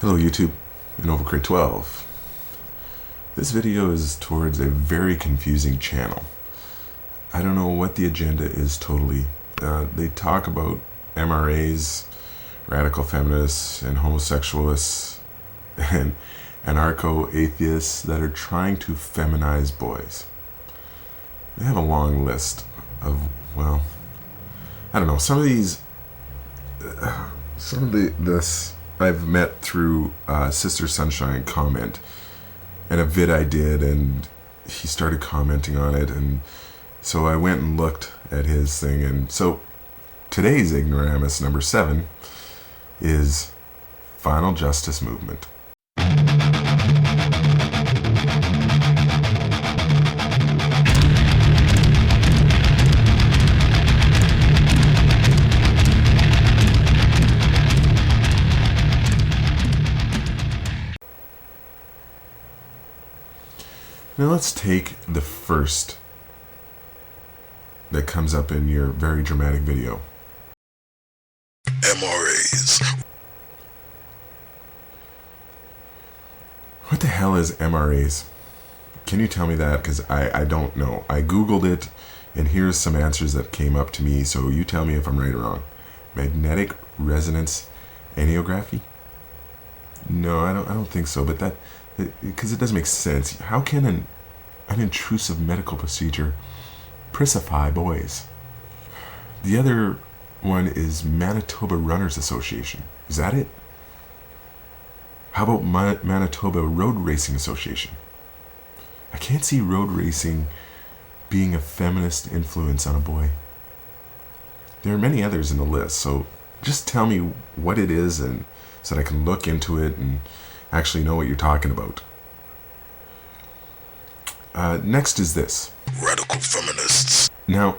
Hello YouTube, InnovaCrate 12. This video is towards a very confusing channel. I don't know what the agenda is totally. They talk about MRAs, radical feminists, and homosexualists, and anarcho-atheists that are trying to feminize boys. They have a long list of, well, I don't know, some of this I've met through Sister Sunshine comment and a vid I did, and he started commenting on it, and so I went and looked at his thing. And so today's Ignoramus number 7 is Finaljusticemovement. Now let's take the first that comes up in your very dramatic video. MRAs. What the hell is MRAs? Can you tell me that? Because I don't know. I googled it, and here's some answers that came up to me, so you tell me if I'm right or wrong. Magnetic resonance angiography? No, I don't think so, but that, because it doesn't make sense. How can an intrusive medical procedure prissify boys? The other one is Manitoba Runners Association. Is that it? How about Manitoba Road Racing Association? I can't see road racing being a feminist influence on a boy. There are many others in the list, so just tell me what it is, and so that I can look into it and actually know what you're talking about. Next is this. Radical feminists. Now,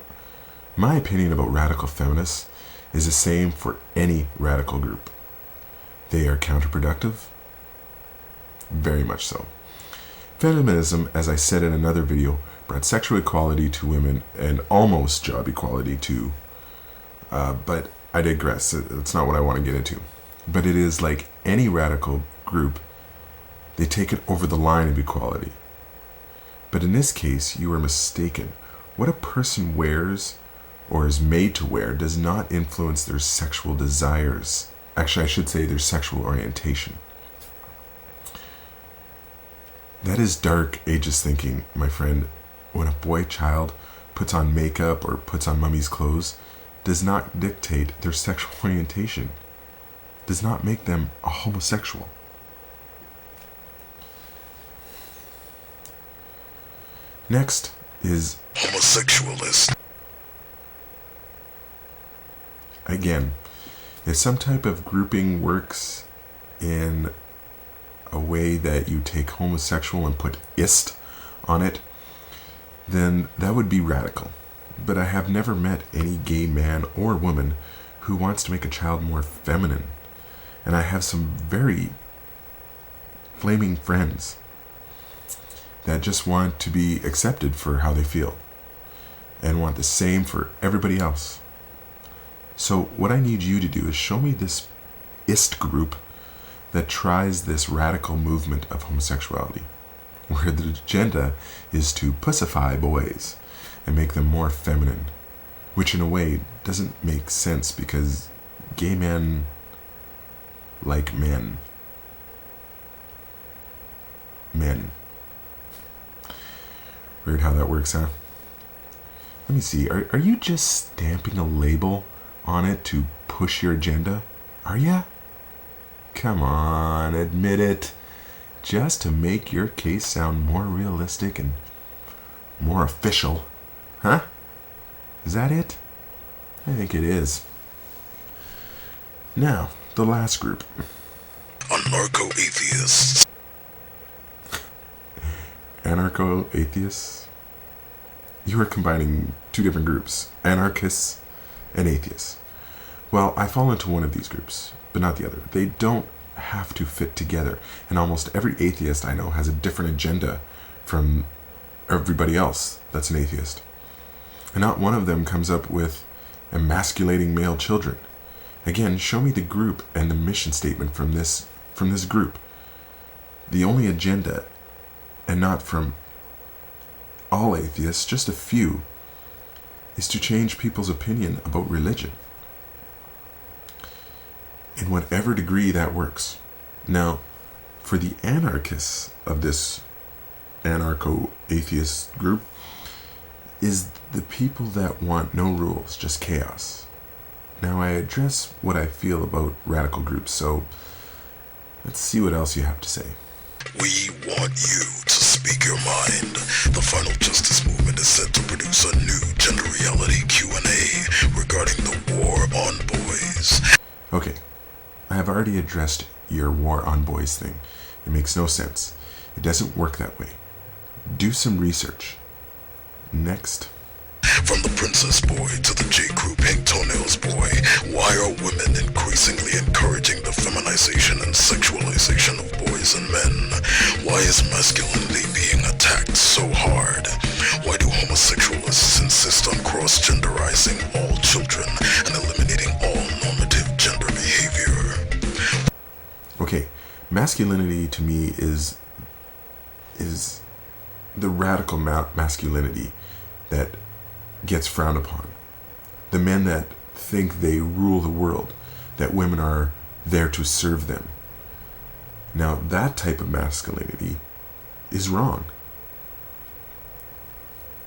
my opinion about radical feminists is the same for any radical group. They are counterproductive. Very much so. Feminism, as I said in another video, brought sexual equality to women and almost job equality too. But I digress. It's not what I want to get into. But it is like any radical group, they take it over the line of equality. But in this case, you are mistaken. What a person wears or is made to wear does not influence their sexual desires. Actually, I should say their sexual orientation. That is dark ageist thinking, my friend. When a boy child puts on makeup or puts on mummy's clothes, does not dictate their sexual orientation. Does not make them a homosexual. Next is homosexualist. Again, if some type of grouping works in a way that you take homosexual and put ist on it, then that would be radical. But I have never met any gay man or woman who wants to make a child more feminine. And I have some very flaming friends that just want to be accepted for how they feel and want the same for everybody else. So what I need you to do is show me this ist group that tries this radical movement of homosexuality, where the agenda is to pussify boys and make them more feminine, which in a way doesn't make sense because gay men like men. Weird how that works, huh? Let me see. Are you just stamping a label on it to push your agenda? Are ya? Come on, admit it. Just to make your case sound more realistic and more official. Huh? Is that it? I think it is. Now, the last group. Anarcho-atheists. Anarcho-atheists? You are combining two different groups, anarchists and atheists. Well, I fall into one of these groups, but not the other. They don't have to fit together, and almost every atheist I know has a different agenda from everybody else that's an atheist. And not one of them comes up with emasculating male children. Again, show me the group and the mission statement from this from this group. The only agenda, and not from all atheists, just a few, is to change people's opinion about religion. In whatever degree that works. Now, for the anarchists of this anarcho-atheist group, is the people that want no rules, just chaos. Now, I address what I feel about radical groups, so let's see what else you have to say. We want you to speak your mind. The Final Justice Movement is set to produce a new gender reality Q&A regarding the war on boys. Okay, I have already addressed your war on boys thing. It makes no sense. It doesn't work that way. Do some research. Next. From the Princess Boy to the J. Crew Pink Toenails Boy, why are women increasingly encouraging the feminization and sexualization of boys and men? Why is masculinity being attacked so hard? Why do homosexualists insist on cross-genderizing all children and eliminating all normative gender behavior? Okay, masculinity to me is the radical masculinity that gets frowned upon. The men that think they rule the world, that women are there to serve them. Now, that type of masculinity is wrong.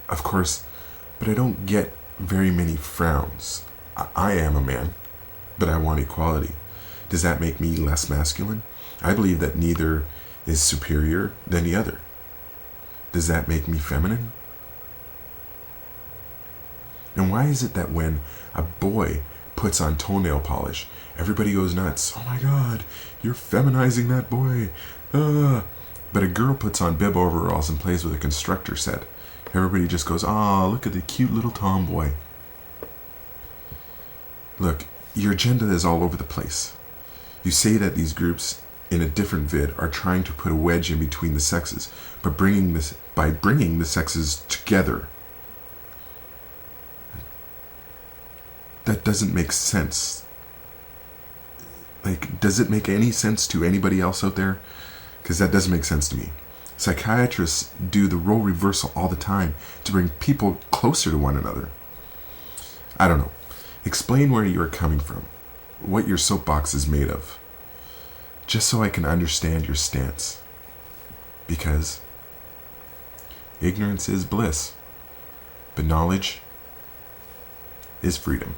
Of course, but I don't get very many frowns. I am a man, but I want equality. Does that make me less masculine? I believe that neither is superior than the other. Does that make me feminine? And why is it that when a boy puts on toenail polish, everybody goes nuts? Oh my God, you're feminizing that boy. But a girl puts on bib overalls and plays with a constructor set. Everybody just goes, oh, look at the cute little tomboy. Look, your agenda is all over the place. You say that these groups in a different vid are trying to put a wedge in between the sexes, but by bringing the sexes together. That doesn't make sense. Like, does it make any sense to anybody else out there? Because that doesn't make sense to me. Psychiatrists do the role reversal all the time to bring people closer to one another. I don't know. Explain where you are coming from, what your soapbox is made of, just so I can understand your stance. Because ignorance is bliss, but knowledge is freedom.